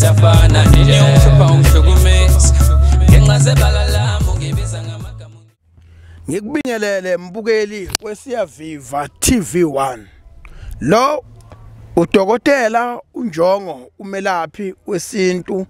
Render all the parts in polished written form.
siyafana nje uhlupha ungihlukumeza ngenxa zebalalamu ngibiza ngamagama. Ngikubingelele mbukeli weSiyaviva TV1. Lo udokotela uNjongo umelaphi wesintu.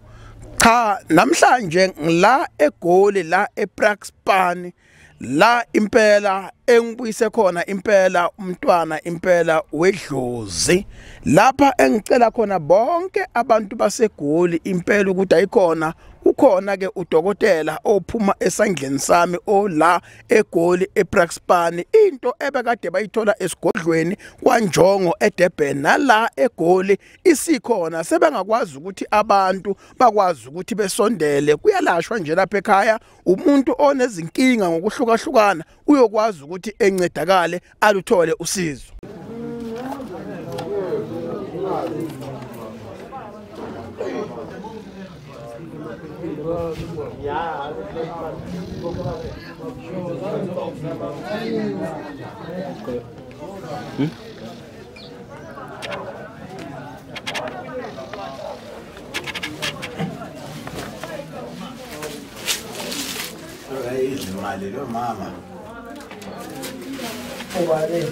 Cha namhlanje ngila eGoli la ePraxpan la impela engibuyise khona impela umntwana impela wedlozi lapha engicela khona bonke abantu baseGoli impela ukuthi ayikhona ukhona ke udokotela ophuma esandleni sami ola eGoli ePraxpan into ebekade bayithola esigodlweni kwaNjongo eDurban nala eGoli isikhona sebengakwazi ukuthi abantu bakwazi ukuthi besondele kuyalashwa nje lapha ekhaya umuntu onezinkinga ngokuhlukahlukana uyokwazi ukuthi encedakale aluthole usizo. Imali lo mama Ubale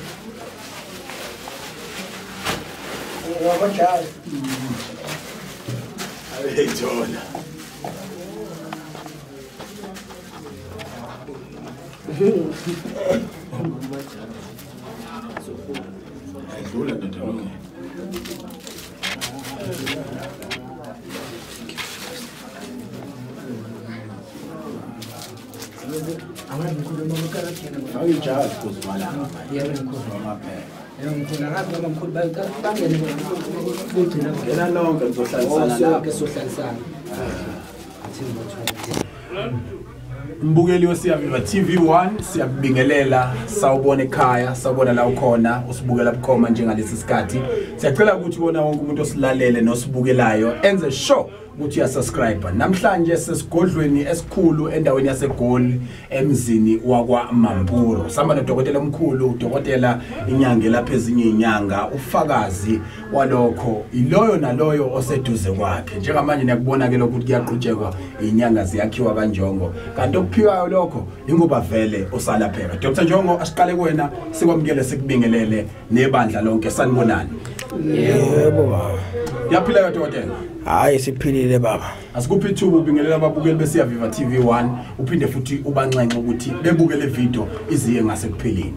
ngiyabajala ayithola ayidlula ndodolonge awujazi kuzimala ngena lonke ngizohlalisana Mbukeli weSiyaviva TV1 siyabingelela sawubona ekhaya sawubona la ukhona usibukela bukhoma njengalesi sikhathi siyacela ukuthi bona wonke umuntu osilalele nosibukelayo enze sure ukuthi uyasubscribe namhlanje sesigodlweni esikhulu endaweni yaseGoli emzini wakwaMampuru samba nodokotela omkhulu udokotela inyanga lapha ezinye inyanga ufakazi walokho iloyo naloyo oseduze kwakhe njengamanje niyakubona ke lokho ukuthi kuyaqhutshekwa inyanga ziyakhiwa kaNjongo kanti okuphiwayo lokho ingoba vele osalapheka Dr Njongo asiqale kuwena sikwamukele sikubingelele nebandla lonke sanibonani. Yebo baba. Yaphila dokotela? Hayi siphilile baba. Asikuphi ithuba ubingelela ababukeli beSiyaviva TV1 uphinde futhi ubanxenxe ukuthi bebukele video iziye ngasekupheleni.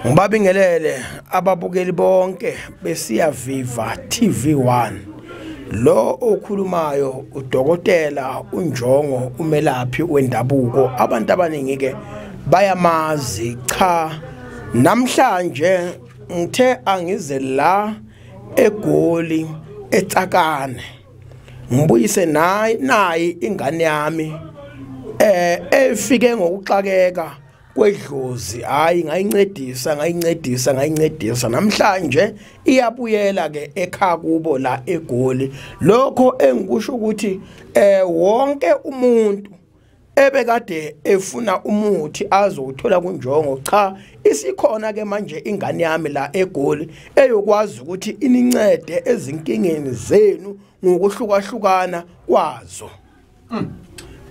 Ngibabingelele ababukeli bonke beSiyaviva TV1. Lo okhulumayo udokotela uNjongo umelaphi wendabuko abantu abaningi ke bayamazi cha namhlanje ngithe angize la eGoli eTsakane ngibuyise nayi ingane yami efike ngokuxakeka kwedlozi hayi ngayincedisa namhlanje iyabuyela ke ekhaya kubo la eGoli lokho engikusho ukuthi wonke umuntu ebekade efuna umuthi azothola kuNjongo cha isikhona ke manje ingane yami la eGoli eyokwazi ukuthi inincede ezinkingeni zenu ngokuhlukahlukana kwazo.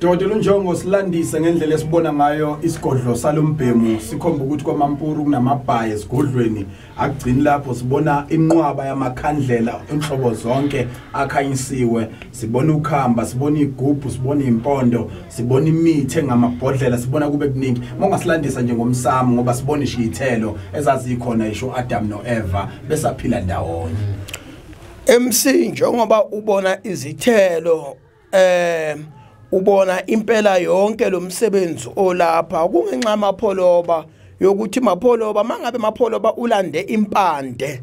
Dokotela uNjongo silandise ngendlela esibona ngayo isigodlo salombhemu sikhomba ukuthi kwaMampuru kunamabhayi esigodlweni akugcini lapho sibona inqwaba yamakhandlela enhlobo zonke akhanyisiwe sibona ukhamba sibona igubhu sibona impondo sibona imithi engamabhodlela sibona kube kuningi mongasilandisa njengomsamo ngoba sibona ishithelo ezazikhona isho Adam noEva besaphila ndawonye. MC njengoba ubona izithelo ubona impela yonke lo msebenzi olapha kungenxa amapholoba yokuthi mapholoba mangabe mapholoba ulande impande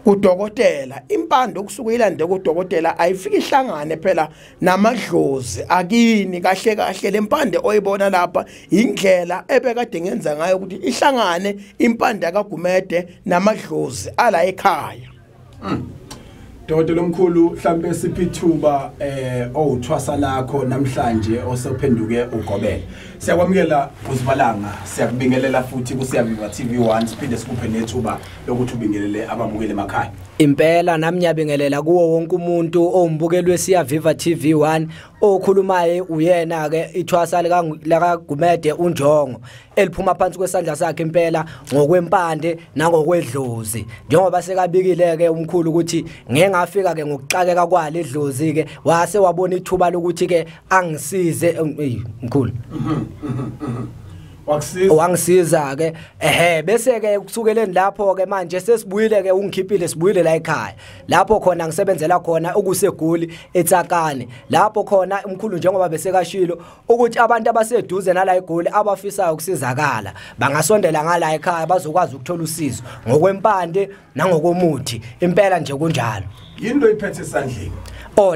kudokotela impande okusuka ilande kudokotela ayifika ihlangane phela namadlozi akini kahle lempande oyibona lapha indlela ebekade ngenza ngayo ukuthi ihlangane impande kaGumede namadlozi ala ekhaya. Dokotela omkhulu mhlambe siphithuba owuthwasa lakho namhlanje osephenduke ugobela Siyakwamukela uzibalanga, siyakubingelela futhi kuSiyaviva TV1 siphinde sikuphe nethuba lokuthi ubingelele ababukeli emakhaya. Impela nami ngiyabingelela kuwo wonke umuntu ombukeli weSiyaviva TV1 okhulumaye uyena ke ithwasa lika Gumede uNjongo eliphuma phansi kwesandla sakhe impela ngokwempande nangokwedlozi njengoba sekabikile ke umkhulu ukuthi ngeke ngafika ke ngokuxakeka kwale edlozi ke wase wabona ithuba lokuthi ke angisize mkhulu wangisiza ke bese ke kusukeleni lapho ke manje sesibuyile ke ungikhiphile sibuyile la ekhaya lapho khona ngisebenzela khona ukuseGoli eTsakane lapho khona umkhulu njengoba besekashilo ukuthi abantu abaseduze nala eGoli abafisayo ukusizakala bangasondela ngala ekhaya bazokwazi ukuthola usizo ngokwempande nangokomuthi impela nje kunjalo yinto iphethe esandleni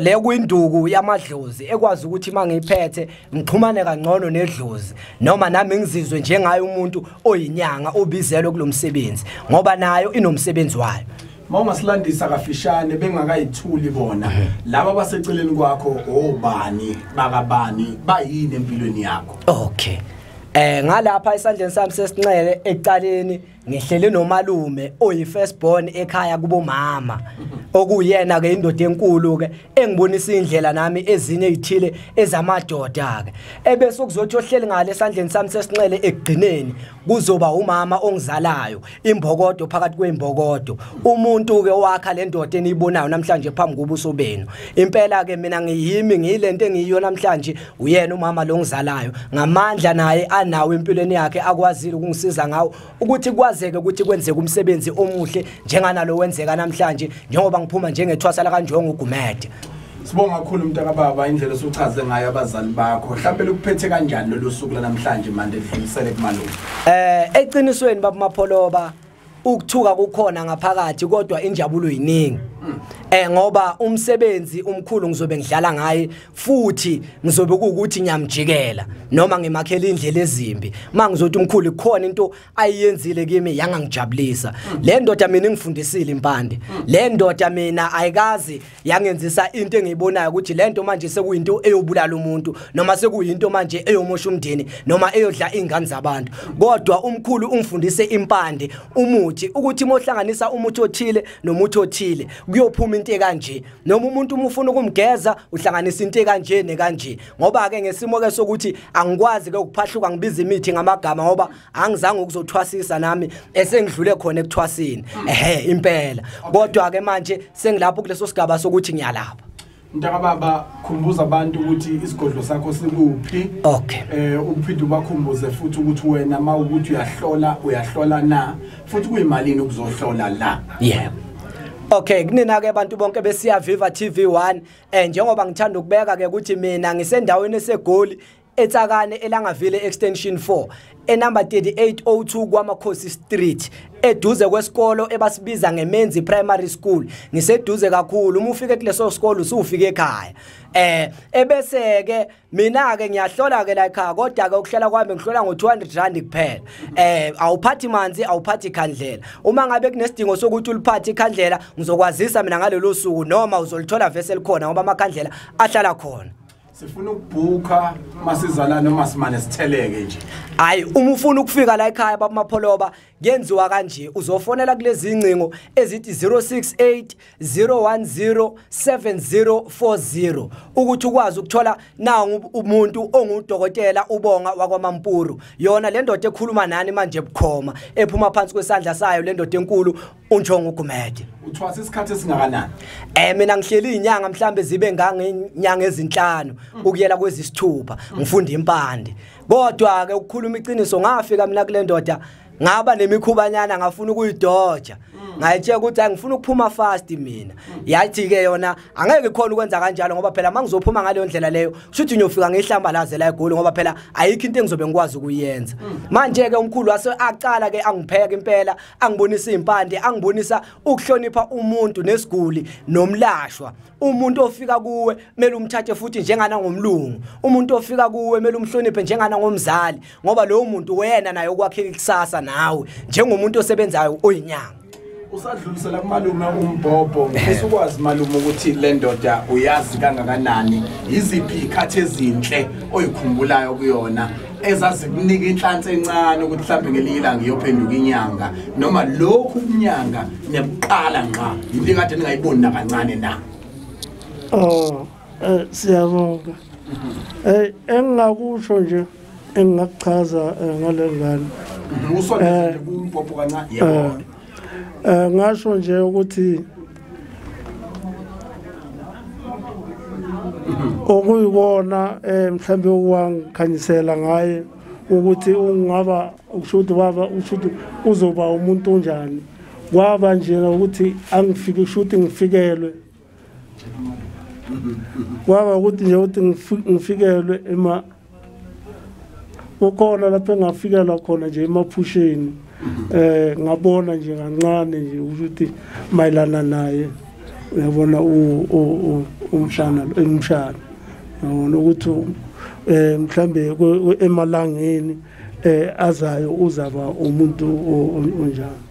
le kuyinduku yamadlozi ekwazi ukuthi mangiphethe ngixhumane kangcono nedlozi noma nami ngizizwe njengaye umuntu oyinyanga obizelwe kulomsebenzi ngoba nayo inomsebenzi wayo mawungasilandisa kafishane bengakayithuli bona laba baseceleni kwakho obani bakabani bayini empilweni yakho okay ngalapha esandleni sami sesinxele ecaleni ngihlele nomalume oyi firstborn ekhaya kubo mama okuyena ke indoda enkulu ke engibonisa indlela nami ezinye ezithile ezamadoda ke ebese kuzothi ohleli ngale esandleni sami sesinxele ekugcineni kuzoba umama ongizalayo imbokodo phakathi kwembokodo umuntu ke wakha le ndoda eniyibonayo namhlanje phambi kubuso benu impela ke mina ngiyimi ngilento engiyiyo namhlanje uyena umama lo ngizalayo ngamandla naye anawo empilweni yakhe akwazile ukungisiza ngawo ukuthi kwazeke ukuthi kwenzeke umsebenzi omuhle njenganalo wenzeka namhlanje njengoba ngiphuma njengethwasa la kaNjongo uGumede. Sibonga kakhulu umntaka baba indlela osuchaze ngayo abazali bakho mhlawumbe lokuphethe kanjani lo suku la namhlanje manje lidlulisele kumalume. Eqinisweni baba Mapholoba ukuthuka kukhona ngaphakathi kodwa injabulo yiningi ngoba umsebenzi umkhulu ngizobe ngidlala ngaye futhi ngizobe kuukuthi ngiyamjikela noma ngimakhela indlela ezimbi mangizothi umkhulu ikhona into ayiyenzile kimi yangangijabulisa le ndoda mina ngifundisile impande le ndoda mina ayikazi yangenzisa into engiyibonayo ukuthi le nto manje sekuyinto eyobulala umuntu noma sekuyinto manje eyomosha umndeni noma eyodla ingane zabantu kodwa umkhulu ungifundise impande umuthi ukuthi mohlanganisa umuthi othile nomuthi othile kuyophuma into kanje noma umuntu umufuna ukumgeza uhlanganisa into kanje nekanje ngoba ke ngesimo ke sokuthi angikwazi ke ukuphahluka ngibiza imithi ngamagama ngoba angizange ukuzothwasisa nami esengidlule khona ekuthwasini impela kodwa ke manje sengilapho kuleso sigaba sokuthi ngiyalapha Mntaka baba khumbuza abantu ukuthi isigodlo sakho sikuphi uphinde ubakhumbuze futhi ukuthi wena mawukuthi uyahlola na futhi kuyimalini ukuzohlola la Okay kunina ke abantu bonke beSiyaviva TV1 njengoba ngithanda ukubeka ke ukuthi mina ngisendaweni eseGoli eTsakane elangavile extension 4 enumber 3802 kwaMakhosi Street eduze kwesikolo ebasibiza ngeMenzi Primary School ngiseduze kakhulu uma ufike kuleso sikolo usufike ekhaya ebese ke mina ke ngiyahlola ke la ekhaya kodwa ke ukuhlela kwami ngihlola ngo200 kuphela awuphathi manzi awuphathi ikhandlela uma ngabe kunesidingo sokuthi uliphathi ikhandlela ngizokwazisa mina ngalelo suku noma uzolithola vessel khona ngoba amakhandlela ahlala khona sifuna ukubhuka masizala noma simane sitheleke nje hayi uma ufuna ukufika la ekhaya baba Mapholoba kuyenziwa kanje uzofonela kulezi incingo ezithi 068 010 7040 ukuthi ukwazi ukuthola nawo umuntu ongudokotela ubonga wakwaMampuru yona le ndoda ekhuluma nani manje ebukhoma ephuma phansi kwesandla sayo le ndoda enkulu uNjongo uGumede uthwasa isikhathi esingakanani mina ngihleli inyanga mhlambe zibe ngangenyanga ezinhlanu ukuyela kwezisithupha ngifunda impande kodwa ke ukukhuluma iqiniso ngafika mina kule ndoda ngaba nemikhubanyana ngafuna ukuyidoja ngayitshela ukuthi angifuna ukuphuma fast mina yathi ke yona angeke khona ukwenza kanjalo ngoba phela mangizophuma ngale ndlela leyo kushuthi nyofika ngehlamba laze la eGoli ngoba phela ayikho into engizobe ngikwazi ukuyenza manje ke umkhulu wase aqala ke angipheka impela angibonisa impande angibonisa ukuhlonipha umuntu nesiguli nomlashwa umuntu ofika kuwe mele umthathe futhi njengana ngomlungu umuntu ofika kuwe mele umhloniphe njengana ngomzali ngoba lo muntu wena naye okwakheka ikusasa nawe njengomuntu osebenzayo oyinyanga usadlulisela kumalume umbhobho ngifisa ukwazi malume ukuthi le ndoda uyazi kangakanani iziphi ikhathi ezinhle oyikhumbulayo kuyona ezazi kunika inhlanhla encane ukuthi mhlawumbe ngelinye ilanga iyophenduka inyanga noma lokhu kunyanga nebuqala ngqa into ekade ningayiboni nakancane na siyabonga engingakusho nje engingachaza ngale ngane usondeze nje kumpopho kancane yebo ngasho nje ukuthi okuyikona mhlambe owangikhanyisela ngaye ukuthi ungaba ukushuthi baba ushuthi uzoba umuntu onjani kwaba nje ukuthi angifike ushuthi ngifikelwe kwaba ukuthi nje ukuthi ngifikelwe ukhona lapho engafikela khona nje emaphusheni ngabona nje kancane nje ukuthi mayelana naye uyabona umshana ngibona ukuthi mhlambe emalangeni azayo uzaba umuntu onjani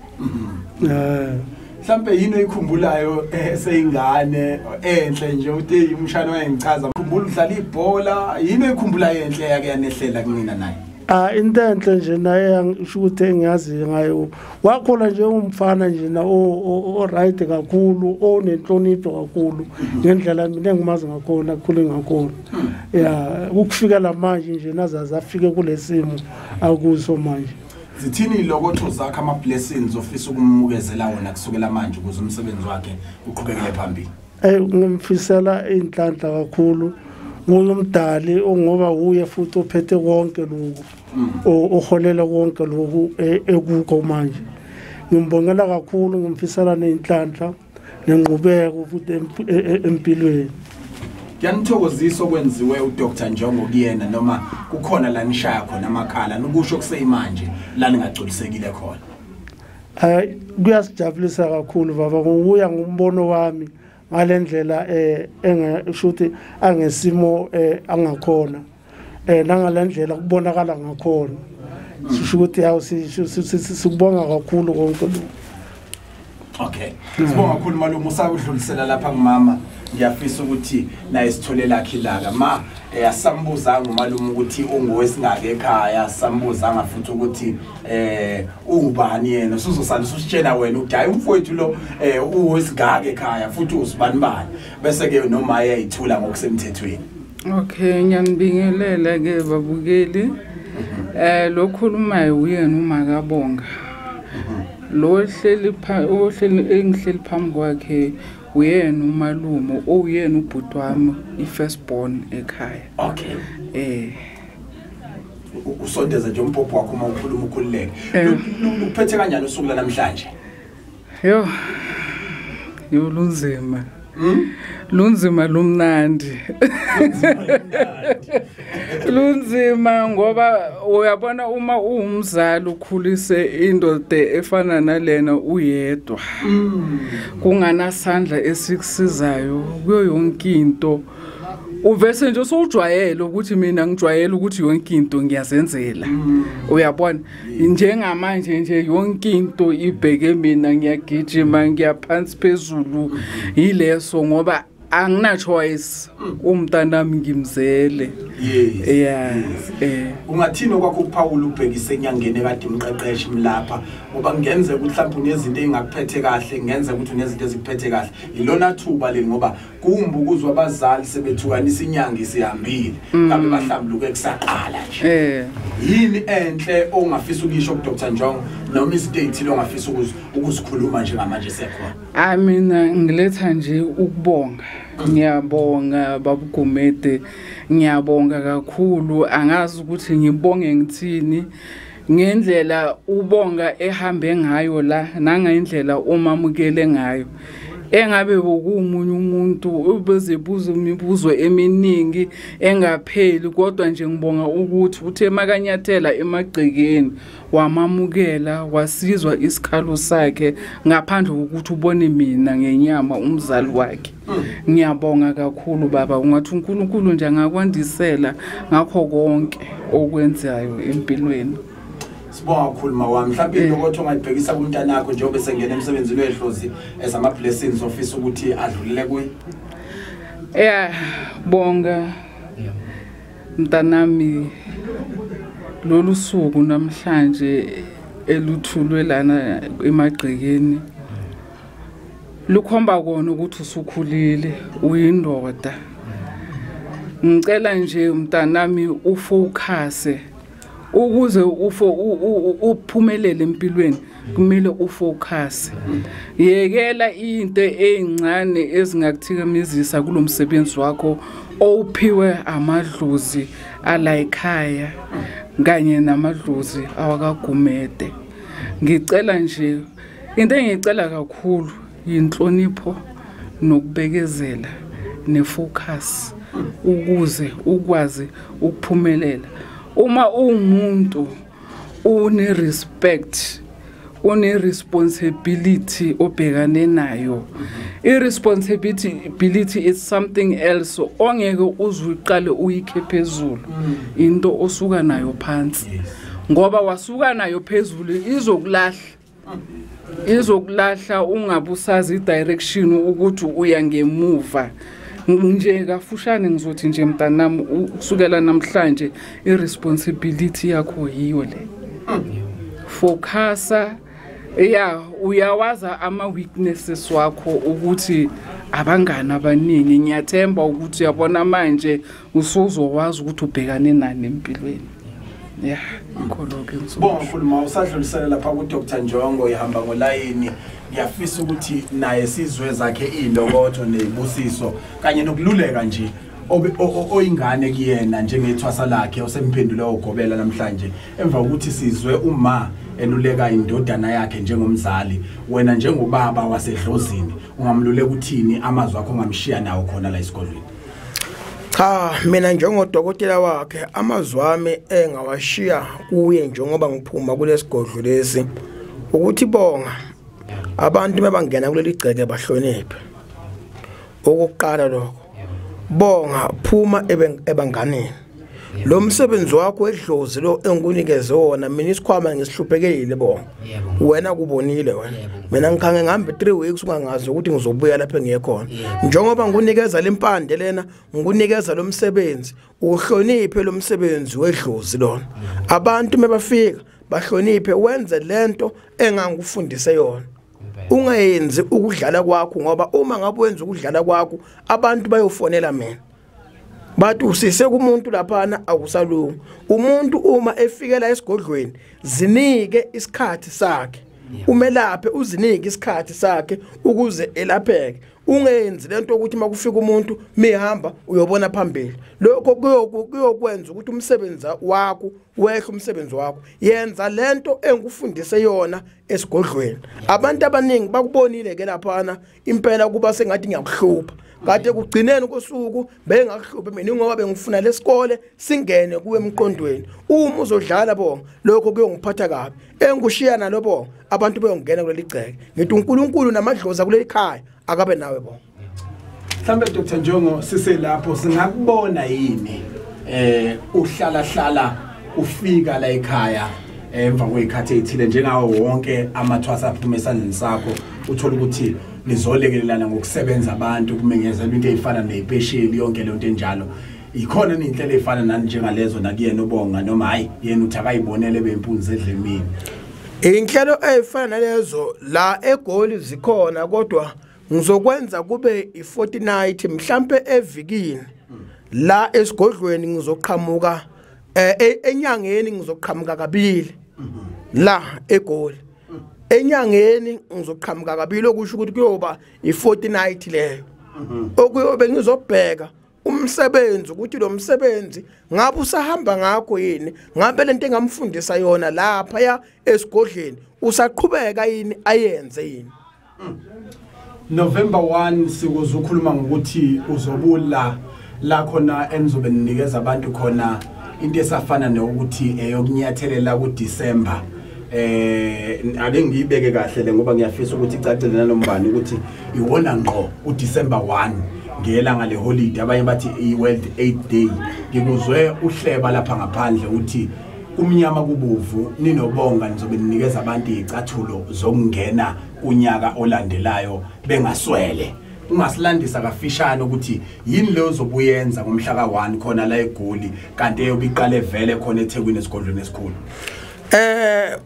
mhlambe yini oyikhumbulayo eseyingane enhle nje uthi umshana wayengichaza ukhumbula udlala ibhola yini oyikhumbulayo enhle yake yanehlela kunina naye into enhle nje naye ngisho ukuthi engiyazi ngayo wakhona nje umfana nje na o right kakhulu onenhlonipho kakhulu ngendlela mina engimazi ngakhona kukhule ngakhona ukufika lamanje nje nazaza afike kulesimo akuso manje zithini lokotho zakhe ama blessings ofisa ukummukezela wona kusukela manje ukuze umsebenzi wakhe uqhubekele phambili ngimfisela inhlanhla kakhulu ngumdali ongoba uye futhi ophethe konke lokho oholela konke lokho ekukho manje ngimbongela kakhulu ngimfisela nenhlanhla nenqubeko futhi empilweni Yanithokozisa okwenziwe uDr Njongo kuyena noma kukhona la nishaya khona amakhala nokusho kuseyimanje la ningagculisekile khona kuyasijabulisa kakhulu baba ngokuya ngumbono wami ngalendlela engashuthi angesimo angakhona nangalendlela kubonakala ngakhona sisho ukuthi yawo sikubonga kakhulu konke lokho okay sibonga kakhulu malume usakudlulisela lapha kumama ngiyafisa ukuthi naye sithole lakhe ilaka ma asambuzanga umalume ukuthi ungowesingake ekhaya sambuzanga futhi ukuthi ungubani yena sizosala usitshela wena ukuthi hayi umfowethu lo uwesingake ekhaya futhi usibani bani bese ke noma ayayithula ngokusemthethweni okay ngiyanibingelela ke babukeli lokhulumayo uyena uMakabonga lo ohleli engihleli phambi kwakhe uyena umalume oyena ubhuti wami ifirstborn ekhaya okay usondeza nje umpopho wakho uma ukhuluma ukhululeke uphethe kanjani usuku la namhlanje yo lunzima lunzima lumnandi lunzima ngoba uyabona uma uwumzali ukhulise indoda efana nalena uyedwa kunganasandla esikusizayo kuyo yonke into uvese nje usujwayele ukuthi mina ngijwayele ukuthi yonke into ngiyazenzela uyabona njengamanje nje yonke into ibheke mina ngiyagijima ngiyaphansi phezulu yileso ngoba angina choice umntanami ngimzele ungathini okwakho uPaul ubhekise enyangeni ekade imqeqeshi mlapha ngoba ngenze ukuthi mhlawumbe unezinto ezingakuphethe kahle ngenze ukuthi unezinto ezikuphethe kahle ilona thuba le ngoba kumbe ukuzwa abazali sebethukanisa inyanga isihambile ngabe bahlambuluke kusaqala nje yini enhle ongafisa ukisho kuDr Njongo noma izinto ezithile ongafisa ukuzikhuluma njengamanje sekhona mina ngiletha nje ukubonga ngiyabonga babugumede ngiyabonga kakhulu angazi ukuthi ngibonge ngithini ngendlela ubonga ehambe ngayo la nangendlela omamukele ngayo engabe bokumunye umuntu ubezebuza imibuzo eminingi engapheli kodwa nje ngibonga ukuthi uthe makanyathela emagcekeni wamamukela wasizwa isikhalo sakhe ngaphandle kokuthi ubone mina ngenyama umzali wakhe ngiyabonga kakhulu baba ungathi uNkulunkulu nje angakwandisela ngakho konke okwenzayo empilweni sibonga kakhulu wami mhlawumbe lokho ongayibhekisa kumntana wakho njengoba sengena emsebenzini wehlozi ezama blessings ofisa ukuthi adlulele kuyi bonga mntanami lolu suku namhlanje eluthulwe lana emagcekeni lukhomba kona ukuthi usukhulile uyindoda. Ngicela nje umntanami ufocuse ukuze uphumelele empilweni kumele ufocus. Yekela into ezincane ezingakuthikamezisa kulomsebenzi wakho ophiwe amadlozi ala ekhaya kanye namadlozi awakagumede. Ngicela nje into engicela kakhulu inhlonipho nokubekezela nefocus ukuze ukwazi ukuphumelela. Uma umuntu une respect, une responsibility obhekane nayo. Irresponsibility is something else ongeke uzuqale uyikhe phezulu. Into osuka nayo phansi. Ngoba wasuka nayo phezulu izokulahla ungabusazi direction ukuthi uya ngemuva. Nje kafushane ngizothi nje mntanami ukusukela namhlanje irresponsibility yakho yiyo le. Focusa uyawaza ama weaknesses wakho ukuthi abangani abaningi. Ngiyathemba ukuthi uyabona manje usuzowazi ukuthi ubhekane nani empilweni. Yeah, ngikholoko ngizothi. Bonke usadlulisela lapha ku Dr. Njongo ihamba ngolayini. Ngiyafisa ukuthi naye sizwe zakhe ilokotho nezibusiso kanye nokululeka nje oyingane kuyena njengethwasa lakhe osemphendule ogobela namhlanje emva ukuthi sizwe uma eluleka indodana yakhe njengomzali. Wena njengobaba wasedlozini ungamluleka uthini amazwi akho ngamshiya nawo khona la esikolweni? Cha, mina njengodokotela wakhe amazwi ami engawashiya kuye njengoba ngiphuma kulesigodlo lesi ukuthi bonga abantu mabangena kuleli gceke bahloniphe. Okuqala lokho bonga phuma ebanganeni. Lo msebenzi wakho edlozi lo engunikeze wona mina isikhwama ngisihluphekile bonga. Wena kubonile wena. Mina ngikhange ngihambe 3 weeks ungangazi ukuthi ngizobuya lapha engiyekhona. Njengoba ngunikeza lempande lena ngunikeza lo msebenzi uhloniphe lo msebenzi wedlozi lona. Abantu mebafika bahloniphe wenze lento engangufundise yona. Ungayenzi ukudlala kwakho ngoba uma ngabe wenza ukudlala kwakho abantu bayofonela mina. Bathi usise kumuntu laphana akusalungu. Umuntu uma efikela esigodlweni zinike isikhathi sakhe. Umelaphe uzinike isikhathi sakhe ukuze elapheke. Ungenzi lento ukuthi makufika umuntu mehamba uyobona phambili. Lokho kuyokwenza ukuthi umsebenzi wakho wehle umsebenzi wakho. Yenza lento engufundise yona esigodlweni. Abantu abaningi bakubonile ke laphana impela kuba sengathi ngiyakuhlupha. Kade kugcineni kosuku bengakuhluphe mina ngoba bengifuna lesikole singene kuwe emqondweni. Uma uzodlala bonga lokho kuyongiphatha kabi. Engushiya nalobo abantu beyongena kuleli gceke. Ngithi uNkulunkulu namadlozi kuleli khaya akabe nawe bonga. Mhlambe Dr. Njongo siselapho singakubona yini uhlala ufika la ekhaya emva kwezikhathi ezithile njengawo wonke amathwasa aphuma esandleni sakho uthola ukuthi nizolekelelana ngokusebenza abantu kumengezela into ezifana nezipesheli yonke lento enjalo. Ikhona inhlelo ezifana nani njengalezo nakuyena ubonga noma hayi yena uthi akayibonele bempunzi edlemini? Inhlelo ezifana nalezo la eGoli zikhona kodwa ngizokwenza kube i-fortnight mhlambe evikini la esigodlweni ngizoqhamuka enyangeni ngizoqhamuka kabili la eGoli. Enyangeni ngizoqhamuka kabili okusho ukuthi kuyoba i-fortnight leyo. Okuyobe ngizobheka umsebenzi ukuthi lo msebenzi ngabe usahamba ngakho yini, ngabe lento engamfundisa yona lapha ya esigodleni usaqhubeka yini ayenze yini. November 1 sikuzokhuluma ngokuthi uzobula la khona enizobe ninikeza abantu khona into esafana nokuthi eyokunyathelela ku December. Ake ngiyibeke kahle le ngoba ngiyafisa ukuthi icacile nalombani ukuthi iwona ngqo uDecember 1 ngelanga le holiday abanye bathi iWorld AIDS Day. Ngikuzwe uhleba lapha ngaphandle uthi umnyama kubuvu ninobonga nizobe ninikeza abantu izicathulo zokungena unyaka olandelayo bengaswele. ungasilandisa kafishane ukuthi yini leyo zobuyenza ngomhla ka1 khona la eGoli kanti eyobiqale vele khona eThekwini esigodlweni esikhulu.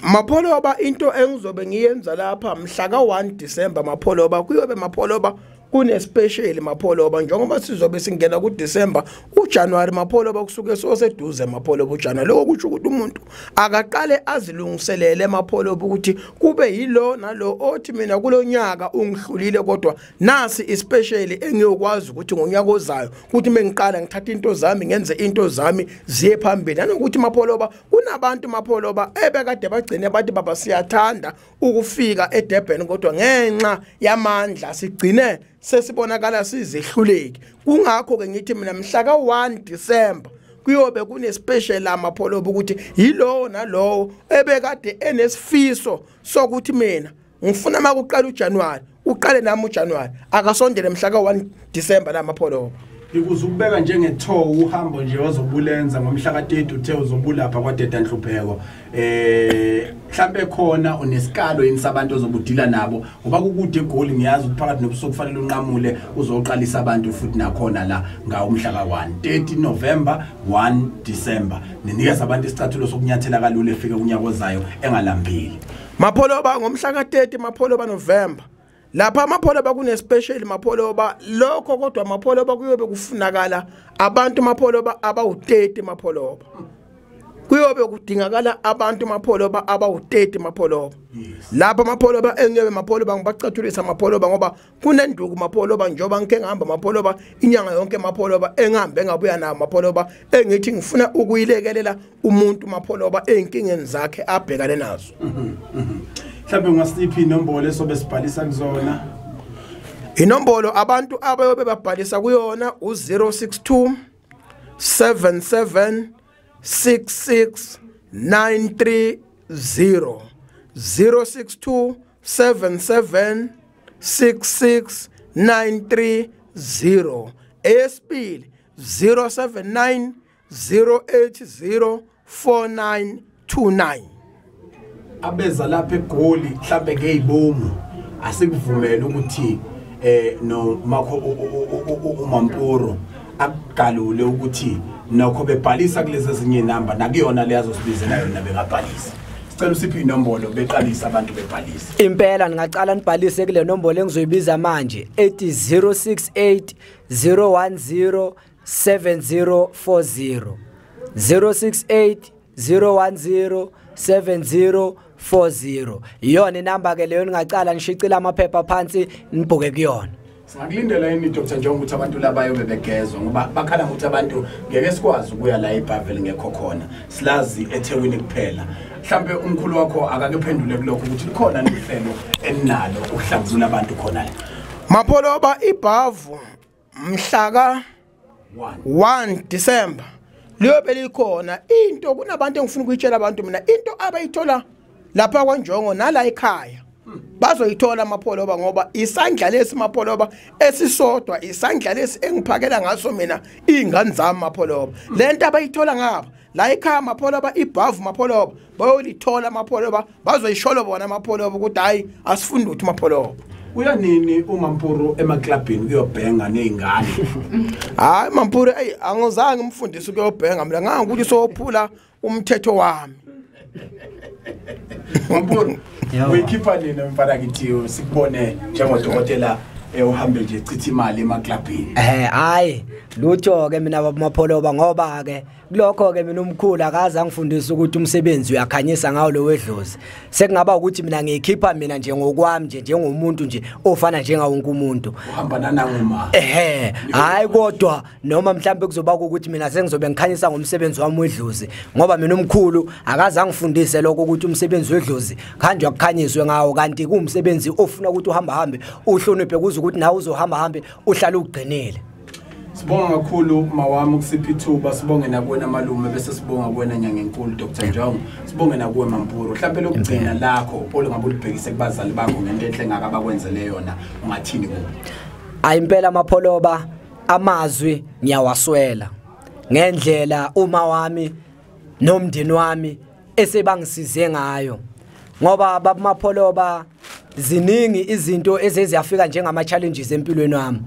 Mapholoba into engizobe ngiyenza lapha mhla ka1 December mapholoba kuyobe mapholoba kune special mapholoba njengoba sizobe singena ku December uJanuary mapholoba kusuke soseduze mapholoba uJanuary lokho kuthi ukuthi umuntu akaqale azilungiselele mapholoba ukuthi kube yilo nalo othi mina kulonyaka ungihlulile kodwa nasi ispecial engiyokwazi ukuthi ngonyaka ozayo ukuthi mengiqala ngithatha into zami ngenze into zami ziye phambili nanokuthi mapholoba kunabantu mapholoba ebekade bagcine bathi baba siyathanda ukufika eDurban kodwa ngenxa yamandla sigcine sesibonakala sizehluleki kungakho ke ngithi mina mhla ka1 December kuyobe kune special amapholoba ukuthi yilo nalowo ebekade enesifiso sokuthi mina ngifuna makuqala uJanuary uqale nami uJanuary akasondele mhla ka1 December lamapholoba Ikuze ukubeka njengetho uhambo nje wazobulenza ngomhla ka30 uthe uzobulapha kwaDeda Nhlupheko mhlambe khona unesikalo yinisabantu ozobudila nabo ngoba kukude eGoli ngiyazi ukuphakathi nobusuku kufanele unqamule uzoqalisa abantu futhi nakhona la ngawumhla ka1 30 November 1 December ninikeza abantu isicathulo sokunyathela kalule efike kunyaka ozayo engalambili mapholoba ngomhla ka30 mapholoba November lapha mapholoba kune special mapholoba lokho kodwa mapholoba kuyobe kufunakala abantu mapholoba abawu30 mapholoba kuyobe kudingakala abantu mapholoba abawu30 mapholoba lapha mapholoba engebe mapholoba ngibacathulisa mapholoba ngoba kunenduku mapholoba njoba ngike ngihamba mapholoba inyanga yonke mapholoba engihambe ngabuya nawo mapholoba engithi ngifuna ukuyilekelela umuntu mapholoba einkingeni zakhe abhekane nazo mhlawumbe ngasiphi inombolo esobe sibhalisa kuzona inombolo abantu abayobe babhalisa kuyona u062 77 66930 062 77 66930 esipili 079 080 4929 abeza lapha eGoli mhlambe ngezibomu asikuvumela ukuthi no makho uMampuro akugalule ukuthi nokho bebhalisa kulezi ezinye inamba nakuyona leyazo sibizela yona bengabhalisa sicela usiphi inombolo beqalisa abantu bebhalisa impela ngingacala nibhalise kule nombolo engizoyibiza manje ethi 068 010 7040 068 010 7040 iyona inamba ke leyo ngingacala ngishicela amaphepha phansi nibhuke kuyona Sakulindela yini Dr. Njongo ukuthi abantu labayo bebegezwa ngoba bakhala ukuthi abantu ngeke sikwazi ukuya la eBavel ngekho khona silazi eThekwini kuphela mhlambe umkhulu wakho akakephendule kuloko ukuthi likhona nihlelo enalo ukuhlanguzula abantu khona la mapholoba iBhavu mhlaka 1 December liyobe likhona into kunabantu engifuna ukuyitshela abantu mina into abayithola lapha kwaNjongo nala ekhaya bazoyithola mapholoba ngoba isandla lesi mapholoba esisodwa isandla lesi engiphakela ngaso mina izingane zami mapholoba lento abayithola ngapha la ekhaya mapholoba iBhavu mapholoba bayolithola mapholoba bazoyisholo bona mapholoba ukuthi hayi asifunda ukuthi mapholoba uyanini uMampuro emaclubini kuyobhenga nezingane hayi Mampuro angizange ngimfundise ukuyobhenga mina ngangikuthi sophula umthetho wami Mampuro uyikhipha nini mfana kithiyo sikubone njengodokotela uhambe nje chitha imali emaclubini hayi lutho ke mina babumapholoba ngoba ke lokho ke mina umkhulu akaza ngifundisa ukuthi umsebenzi uyakhanyisa ngawo lo wedlozi sekungaba ukuthi mina ngiyikhipha mina nje ngokwami nje njengomuntu nje ofana njengawo wonke umuntu uhamba nananguma hayi kodwa noma mhlambe kuzoba ukuthi mina sengizobe ngikhanyisa ngomsebenzi wami wedlozi ngoba mina umkhulu akaza ngifundise lokho ukuthi umsebenzi wedlozi khanje ukukhanyiswe ngawo kanti kuumsebenzi ofuna ukuthi uhamba hambe uhloniphe kuze ukuthi nawe uzohamba hambe uhlala ugcinile Sibonga kakhulu mawami ukusipha ithuba sibonge nakuwena malume bese sibonga kuwena nyanga enkulu Dr. Njongo sibonge nakuwe Mampuro mhlawumbe lokugcina lakho polo ngabe ulibhekise kubazali bakho ngento enhle ngaka bakwenzele yona ungathini kubo ayimpela mapholoba amazwi ngiyawaswela ngendlela uma wami nomndeni wami esebangisize ngayo ngoba babumapholoba ziningi izinto ezeziyafika njengama challenges empilweni yami.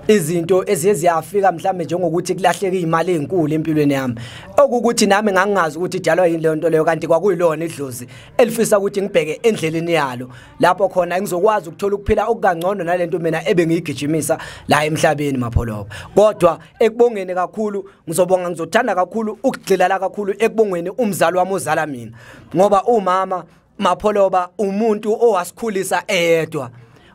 Izinto eziyafika mhlambe njengokuthi kulahleka imali ezinkulu empilweni yami. Okukuthi nami ngangazi ukuthi idalwa yini le nto leyo kanti kwakuyilona idlozi elifisa ukuthi ngibheke endleleni yalo. Lapho khona ngizokwazi ukuthola ukuphila okungangcono nalento mina ebengiyigijimisa la emhlabeni Mapholoba. Kodwa ekubongeni kakhulu ngizobonga ngizothanda kakhulu ukugxilala kakhulu ekubongeni umzali wami ozala mina. Ngoba umama Mapholoba umuntu owasikhulisa edwa.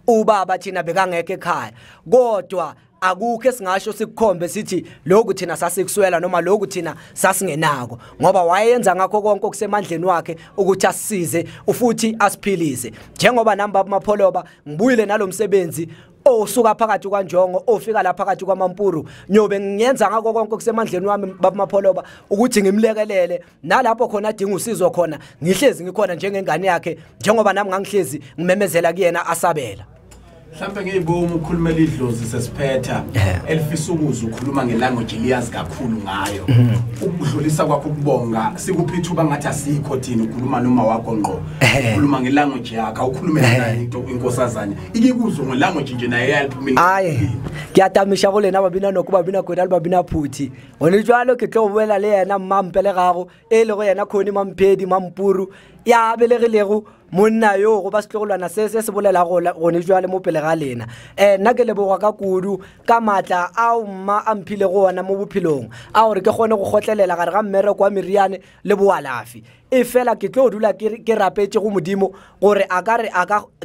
Ubaba thina bekangeke ekhaya kodwa akukho esingasho sikukhombe sithi lokhu thina sasikuswela noma lokhu thina sasingenako ngoba wayenza ngakho konke okusemandleni wakhe ukuthi asisize ufuthi asiphilise njengoba nami baba Mapholoba ngibuyile nalomsebenzi osuka phakathi kwaNjongo ofika la phakathi kwaMampuru nyobe ngiyenza ngakho konke okusemandleni wami baba Mapholoba ukuthi ngimlekelele nalapho khona adinga usizo khona ngihlezi ngikhona njengengane yakhe njengoba nami ngangihlezi ngimemezela kuyena asabela. Mhlambe ngiyibomu ukhulumela idlozi sesiphetha elifisa ukuza ukhuluma ngelanguage liyazi kakhulu ngayo ukudlulisa kwakho ukubonga sikuphithuba ngathi asikho thina ukhuluma noma wakho ngqo ukhuluma ngelanguage yakhe ukhulumela naye into inkosazana ikikuzo ngelanguage nje naye yayiphumile hayi ngiyadamisha kule nababina nokuba bina gona albabina phuthi onitjalo ke tlo boela le yena mampele gago ele go yena khoni mamphedi mampuru ya belegilego monna yo go ba setlogolwana se se bolela go ne jwale mo pele ga lena nna ke leboga ka kudu ka matla a umma amphile go ona mo bophilong a gore ke gone go gotlelela gare ga mmere kwa meriane le boalafi e fela ke tlo dula ke rapetse go modimo gore a ka re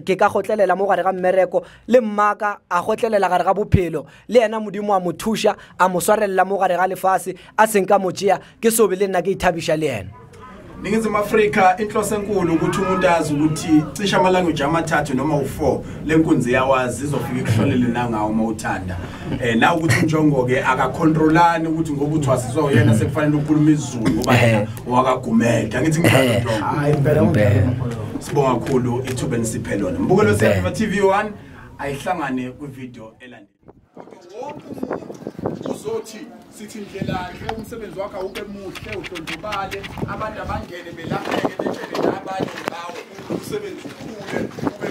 ke ka gotlelela mo gare ga mmereko le mmaka a gotlelela gare ga bophelo le yena modimo a mothusha a mo swarella mo gare ga lefase a senka motjia ke sobe le nna ke ithabisha le yena. Ningizimu Afrika inhloso enkulu ukuthi umuntu azi ukuthi cisha amalanguage amathathu noma u4 lenkunzi yawazi izofika ikuhlolele nangawo mawuthanda na ukuthi uNjongo ke akacontrolani ukuthi ngoba uthi wasizwa yena sekufanele ukukhuluma isiZulu ngoba yena wakagumeda ngithi ngiyaqonda hayi impela sibonga kakhulu ithuba nisiphelona mbukelo sefa TV1 ayihlangane ku video elandelayo uzothi sithi indlela ke umsebenzi wakhe awube muhle uhlonzubale abantu abangene belapheke betshele nabanye ngawo umsebenzi ukhule ube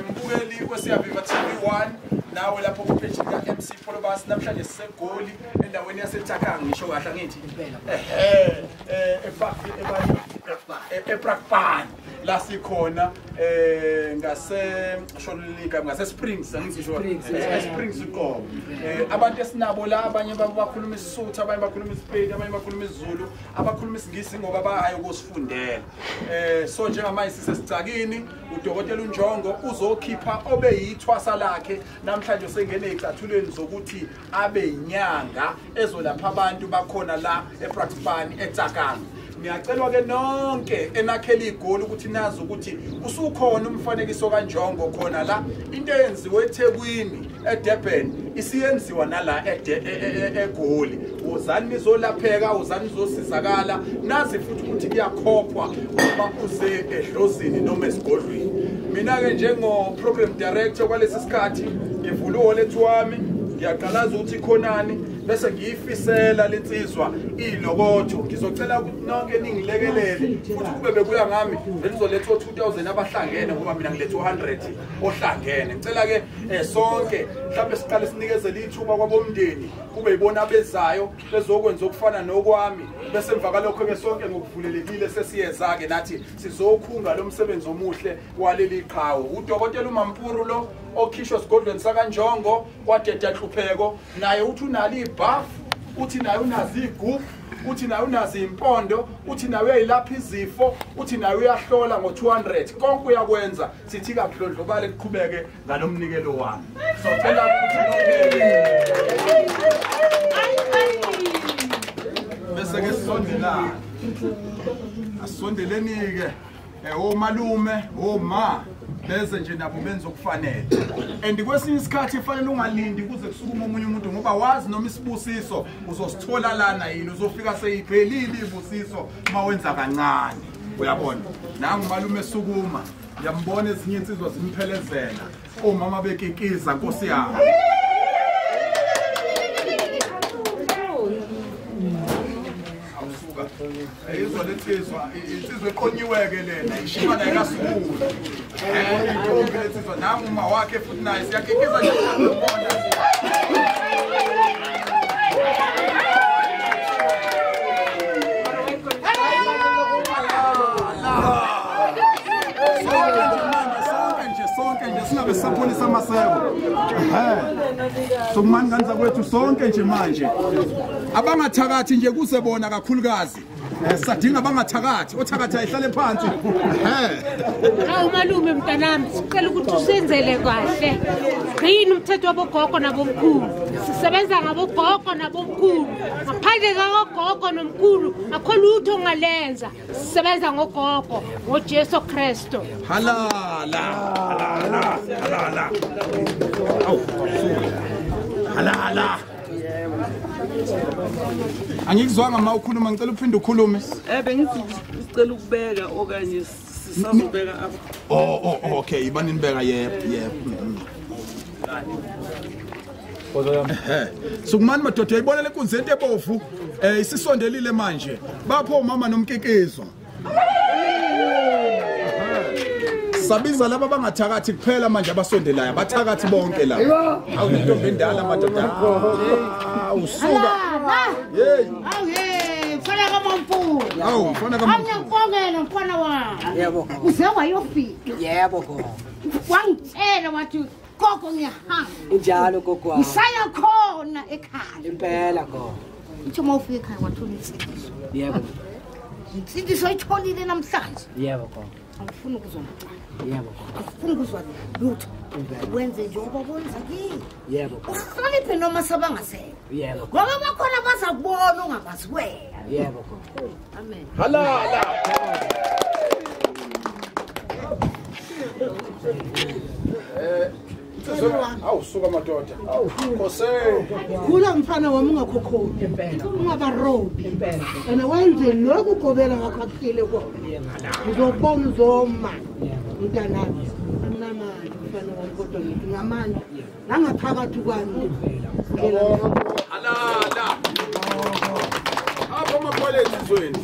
mbukeli kwesiyaviva TV1 nawe lapho ku page ka MC Polobas namhlanje sisegoli endaweni yaseThakang ngisho kahle ngithi ePrakpan la sikhona ngase Sholilika ngase Springs angisho Springs uqobo abantu esinabo la abanye bakhuluma isiSuthu abanye bakhuluma isiSpedi abanye bakhuluma isiZulu abakhuluma isiNgisi ngoba bahayo kusifundela so njengamanje sisesicakini uDokotela uNjongo uzokhipha obe yithwasa lakhe namhlanje sengene ecathulweni zokuthi abe inyanga ezolapha abantu bakhona la ePrakpan eThakang. Ngiyacelwa ke nonke enakhela igoli ukuthi nazi ukuthi usukhona umfanekiso kaNjongo khona la into eyenziwe eThekwini eDurban isiyenziwa nala eGoli uzani nizolapheka uzani nizosizakala nazi futhi ukuthi kuyakhokhwa uma use eDlozini noma esigodlweni. Mina ke njengo program director kwalesi sikhathi ngivula uholethu wami ngiyaqalaza ukuthi khonani bese ngiyifisela lensizwa ilokotho ngizocela ukuthi nonke ningilekelele futhi kube bekuya ngami benizoletha 2000 abahlangene ngoba mina ngiletha 100 ohlangene ngicela ke sonke mhlawumbe siqale sinikezele ithuba kwabomndeni kube ibona abezayo bezokwenza okufana nokwami bese emva kalokho ke sonke ngokuvulelekile sesiyeza ke nathi sizokhunga lo msebenzi omuhle waleli qhawe uDokotela uMampuru lo okhishwa esigodlweni sakaNjongo wadeda hlupheko naye uthi unali ibuff uthi naye unazi igugu uthi naye unazi impondo uthi naye uyayilapha izifo uthi naye uyahlola ngo200 konke uyakwenza sithi kaBhlondlobale kuqhubeke ngalomnikelo wami socela ukuthi bese ke sondela asondeleni ke omalume oma bese nje nabo benza okufanele and kwesinye isikhathi ifanele ungalindi kuze kusukuma umunye umuntu ngoba wazi noma isibusiso uzosithola lana yini uzofika seyiphelile ibusiso mawenza kancane uyabona nangu malume esukuma yambona ezinye insizwa zimphelezela omama bekikiza Nkosi yami awusuka Izwa letsizwa insizwe eqonyiweke lena ishima naye kasukulu. Intombi letsizwa nami uma wakhe futhi naye siyakikiza nje ukubona. Sonke nje singabe sisapholisa amaseko. Sokumani kanza kwethu sonke nje manje. Abangathakathi nje kusebona kakhulukazi. Sadinga abangathakathi, othakathi ayihlale phansi. Hawu malume mntanami, sicela ukuthi usenzele kahle. Yini umthetho wabogogo nabomkhulu? Sisebenza ngabogogo nabomkhulu. Ngaphandle kagogo nomkhulu, akho lutho ongalenza. Sisebenza ngogogo, ngoJesu Kristo. Halala. Awu. Halala. Angikuzwanga uma ukhuluma ngicela uphinde ukhulume. Bengithi sicela ukubeka okanye sisazobeka apha. Okay, ibanini beka yebo. Sukumani madoda uyayibona le nkunzi into ebovu isisondelile manje. Bapho umama nomkikizwa. Sabiza laba bangathakathi kuphela manje abasondelayo abathakathi bonke la. Awu intombi endala madoda. Usuka. Hey. Awu hey, mfana kaMampu. Awu mfana kaMampu. Awungibongela mfana wami. Yebo. Uze wayofika. Yebo gogo. Wangitshela wathi gogo ngiyahamba. Injalo gogo wami. Ngisaya khona ekhaya. Impela gogo. Uthi uma ufika ekhaya wathola insindiso. Yebo. Insindiso ayitholile namhlanje. Yebo gogo. Angifuni ukuzwa mncane. Yebo gogo. Angifuni ukuzwa lutho. Wenze njengoba kwenza kimi. Yebo. Uhloniphe noma sabangasekho. Yebo. Ngoba bakhona bazakubona ungabazi wena. Yebo gogo. Amen. Halala. Awu suka madoda. Kose. Kula mfana wami ungakhokhoni Impela. ungabarobi Impela. and wenze lokhu gobela ngakho akuhlile kona ngizobona uzoma mntanami amnamani mfana wami kodwa ngithi ngamandla nangaphakathi kwami Halala. Apho amapolisi izweni.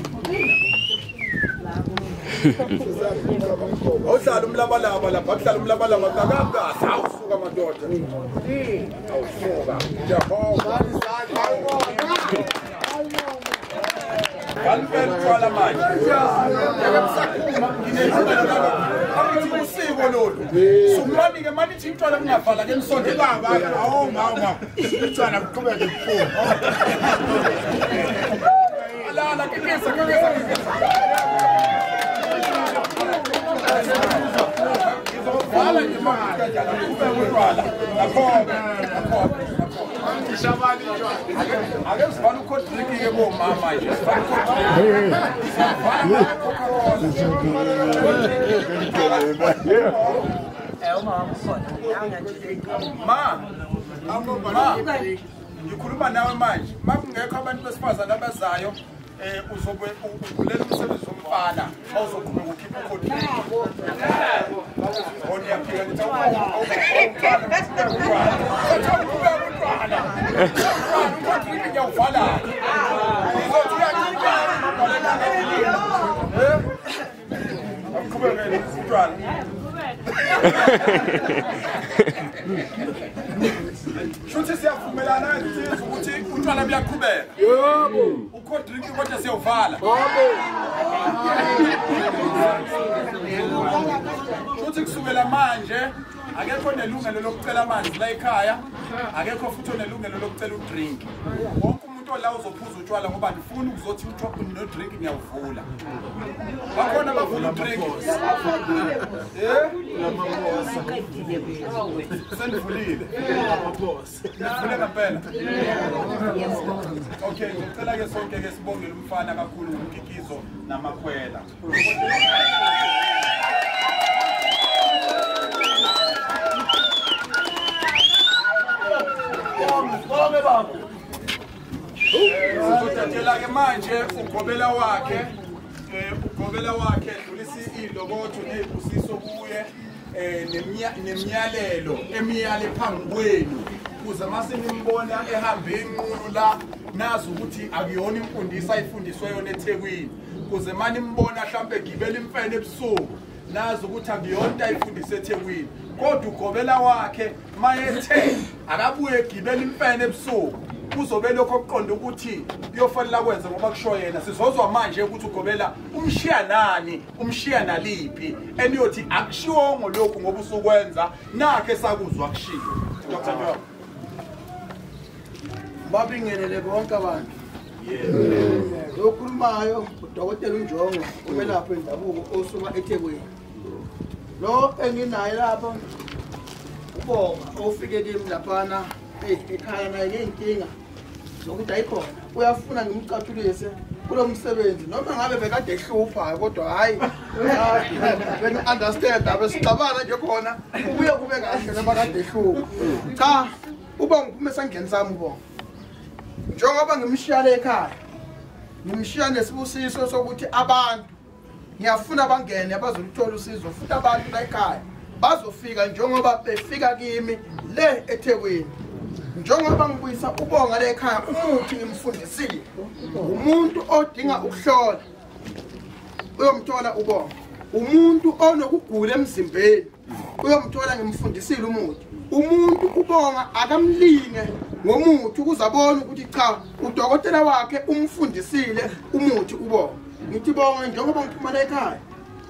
Awuhlala umlabalaba lapha, akuhlala umlabalaba kakangasi. Awusuka madoda. Awusuka. Jehova. Kanipela utshwala manje. Yeke msakhuma nginezindlela lapha. Akuthi usiko lolu. Sumani ke manje ithi utshwala kungavala ke nisonde baba. Awu mama. Utshwala kuqhubeke kuphuma. Alala kekesa. Ngizokubhala nje manje kanjalo kube utshwala. Nakho. Shabani utshwala. Ake sivana ukodriki ke bomama nje. Ma, ngikhuluma nawe manje. Makungekho abantu besifazana abazayo, uzobe ubulela umsebenzi womfana. Awuzoqhubeka ukhipha ukodriki. Oyaphika ngithi ukodriki ngiyawuvala. Ngizothi uqhubeke utshwala. Shuthi siyavumelana ngithi ukuthi utshwala buyaqhubeka. Yebo. Ukodriki kodwa siyawuvala. Shuthi kusukela manje akekho nelungelo lokucela amanzi la ekhaya, akekho futhi onelungelo lokucela udrink. Wonke umuntu la uzophuza utshwala ngoba ngifuna ukuzothi no drink ngiyawuvula. Bakhona bavula udrink. Sendivulile. Ngivule ngempela. Okay, ngicela ke sonke ke sibongele umfana kakhulu umkikizo namakhwela. Bonke baba. Uzothathela ke manje ugobela wakhe dlulisa ilobotho nezibusiso kuye nemiyalelo emiyale phambi kwenu ukuze mase nimbona ehamba inqulu la nazi ukuthi akuyona imfundiso ayifundiswe yona eThekwini kuze manje nimbona mhlambe egibela imfene ebusuku nazi ukuthi akuyona ayifundiswe eThekwini kodwa ugobela wakhe mayethe akabuye egibela imfene ebusuku kuzobe lokho okuqonda ukuthi kuyofanele kwenza ngoba kusho yena sizozwa manje ukuthi ugobela umshiya nani umshiya naliphi eniyothi akushiwo ngolokhu ngoba usukwenza nakhe sakuzwa kushiya Dr. Njobo babingelele bonke abantu lokhulumayo udokotela uNjongo umelaphi wendabuko osuka eThekwini lo enginayo lapha ubonga ofike kimi laphana ekhaya naye ngenkinga zokuthi ayikhona uyafuna ngimcatulise kulo msebenzi noma ngabe bekade ehlupha kodwa hayi wena understand abesicabana nje khona ubuye kube kahle noma kade ehlupha cha uba ngiphume sangeni sami ubonga njengoba ngimshiyale ekhaya ngimshiya nesibusiso sokuthi abantu ngiyafuna bangene abazolithola usizo futhi abantu la ekhaya bazofika njengoba befika kimi le eThekwini njengoba ngibuyisa ubonga le ekhaya umuthi ngimfundisile umuntu odinga ukuhlola uyomthola ubonga umuntu onokugula emzimbeni uyomthola ngimfundisile umuthi umuntu ubonga akamlinge ngomuthi ukuzabona ukuthi cha udokotela wakhe umfundisile umuthi ubonga ngithi bonga njengoba ngiphuma la ekhaya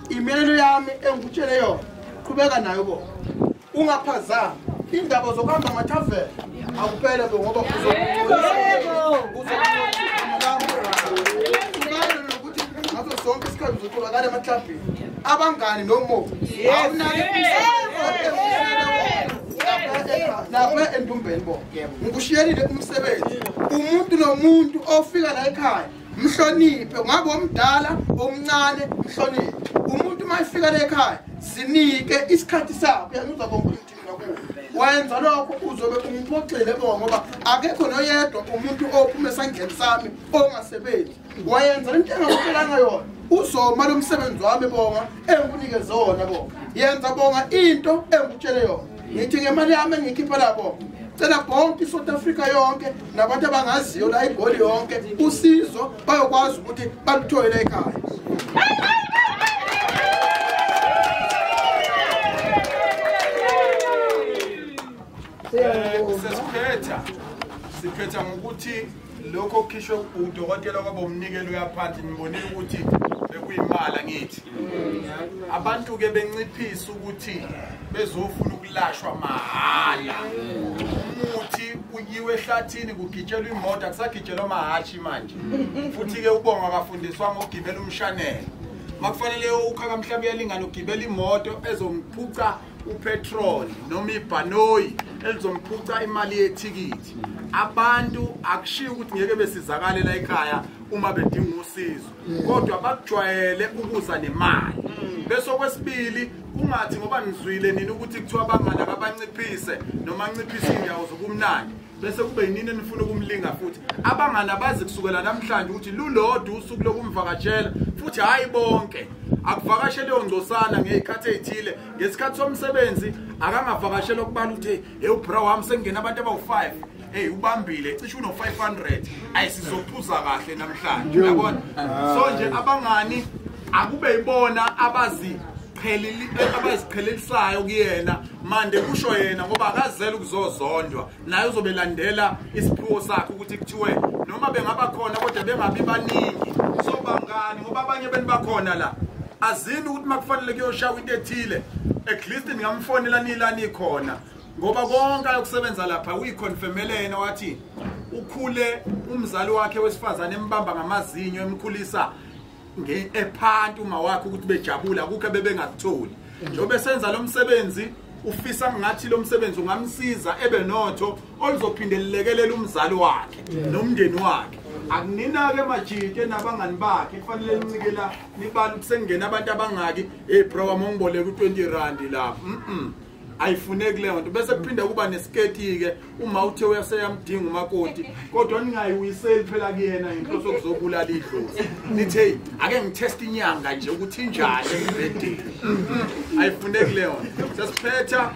imelelo yami engikutshele yona qhubeka nayo bonga ungaphazama indaba zokuhamba ngaThavela akuphele ngoba ukuthi ngaso sonke isikhathi uzotholakala emaklabhini abangani nomo lapha endumbeni bo ngikushiyelile umsebenzi umuntu nomuntu ofika la ekhaya mhloniphe ngabe omdala omncane mhloniphe umuntu mayifika la ekhaya sinike isikhathi sakho uyazwa bonke umthina kuwo wenza lokho uzobe ungiphoxile ngoba akekho noyedwa umuntu ophume sangeni sami ongasebenzi wayenza into engakucelanga yona uzoma lo msebenzi wami bonga engikunikeze wona bonga yenza bonga into engikutshele yona ngithi ngemali yami engikhipha lapho cela bonke iSouth Africa yonke nabantu abangaziyo la iGoli yonke usizo bayokwazi ukuthi baluthola ekhaya siphetha ngokuthi lokho okukhishwe udokotela kwaba umnikelo yaphansi nibonile ukuthi bekuyimali ngithi abantu ke benciphisa ukuthi bezofuna ukulashwa mahala umuthi uyiwe ehlathini kugitshelwa imoto akusagijelwa mahashi manje futhi ke ubonga akafundiswa ngokugibela umshanelo makufanele ukhaka mhlawumbe yalingana ugibela imoto ezomphuca upetrol noma ibhanoyi elizomphuca imali yethikithi abantu akushiya ukuthi ngeke besizakale la ekhaya uma bedinga usizo kodwa bakujwayele ukuza nemali bese okwesibili ungathi ngoba nizwile nini ukuthi kuthiwa abangana abanciphise noma anciphise indawo zokumnandi bese kube yinini enifuna ukumlinga futhi abangana bazi kusukela namhlanje ukuthi lulodwa usuku lokumvakashela futhi hayi bonke akuvakashele ongcosana ngezikhathi ezithile ngesikhathi somsebenzi akangavakashela ukubala ukuthi ubra wami sengena abantu abawu5 ubambile cishe uno 500 ayisizophuza kahle namhlanje uyabona so nje abangani akube yibona abaziqhelelisayo kuyena mande kusho yena ngoba akazela ukuzozondwa naye uzobelandela isiphiwo sakhe ukuthi kuthiwe noma bengaba khona kodwa bengabi baningi so bangani ngoba abanye benibakhona la azini ukuthi makufanele kuyoshaya into ethile at least ningamfonela nilani khona ngoba konke ayokusebenza lapha uyiconfirmelena wathi ukhule umzali wakhe wesifazane embamba ngamazinyo emkhulisa ephantu uma wakhe ukuthi bejabula akukho bebengakutholi njobe senza lo msebenzi ufisa ngathi lo msebenzi ungamsiza ebenotho olizophinde lilekelela umzali wakhe nomndeni wakhe akunina ke majike nabangani bakhe kufanele ninikela nibala ukusengena abantu abangaki bro amongiboleka u20 rand lapha ayifuneki leyo nto bese kuphinde kuba nesiketi ke uma uthe uyaseyamdinga umakoti kodwa ningayiwiseli phela kuyena into sokuzobulala idlozi nithe ake ngitest inyanga nje ukuthi injani ebedeni ayifuneki leyo nto sesiphetha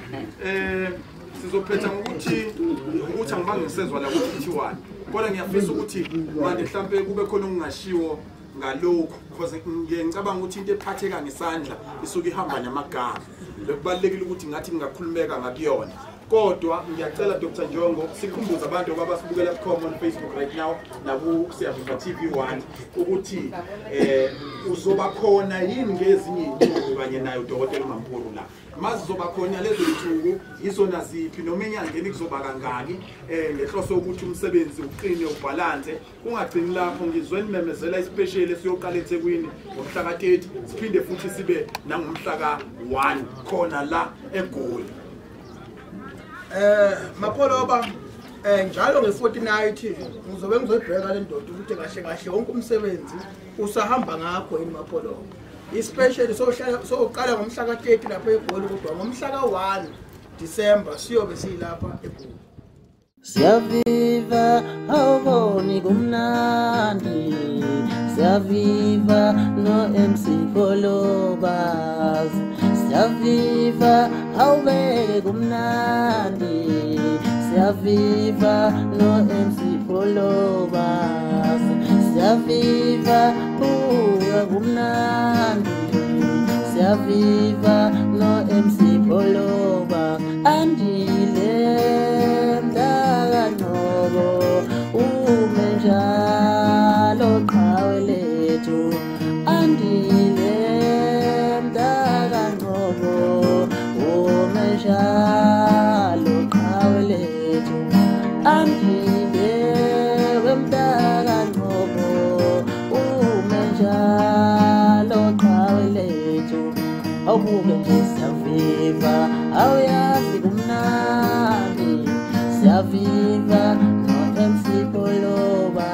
sizophetha ngokuthi angibange ngisezwa la ukuthi T1 kodwa ngiyafisa ukuthi manje mhlambe kube khona okungashiwo ngalokho because ngicabanga ukuthi into ephatheka ngesandla isuke ihamba namagama bekubalekile ukuthi ngathi ngingakhulumeka ngakuyona kodwa ngiyacela Dr Njongo sikhumbuza abantu abasibukela bukhoma on Facebook right now naku Siyavuka TV1 ukuthi uzoba khona yini ngezinye izinto kanye nayo Dr Mampuru la mazi zoba khona lezo zinsuku izona ziphi noma enyangeni kuzoba kangaki ngehloso ukuthi umsebenzi uqine ubalance ungagcini lapho ngizweni memezela ispecial esiyoqala eThekwini ngomhla ka30 siphinde futhi sibe nangomhla ka1 khona la eGoli. Mapholoba njalo nge49 ngizobe ngizobheka le ndoda ukuthi kahle kahle wonke umsebenzi usahamba ngakho yini Mapholoba especially soqala ngomhla ka30 lapha eGoli kodwa ngomhla ka1 December siyobe silapha eGoli. Siyaviva awuboni kumnandi Siyaviva no MC Pholoba Siyaviva awubeke kumnandi Siyaviva no MC Pholoba Siyaviva uya kumnandi Siyaviva no MC Pholoba andile umenjalo qhawe lethu andile mdaka ngobo umenjalo qhawe lethu andile wemdaka ngobo umenjalo qhawe lethu awubuke nje siyaviva awuyazi kumnandi siyaviva MC Pholoba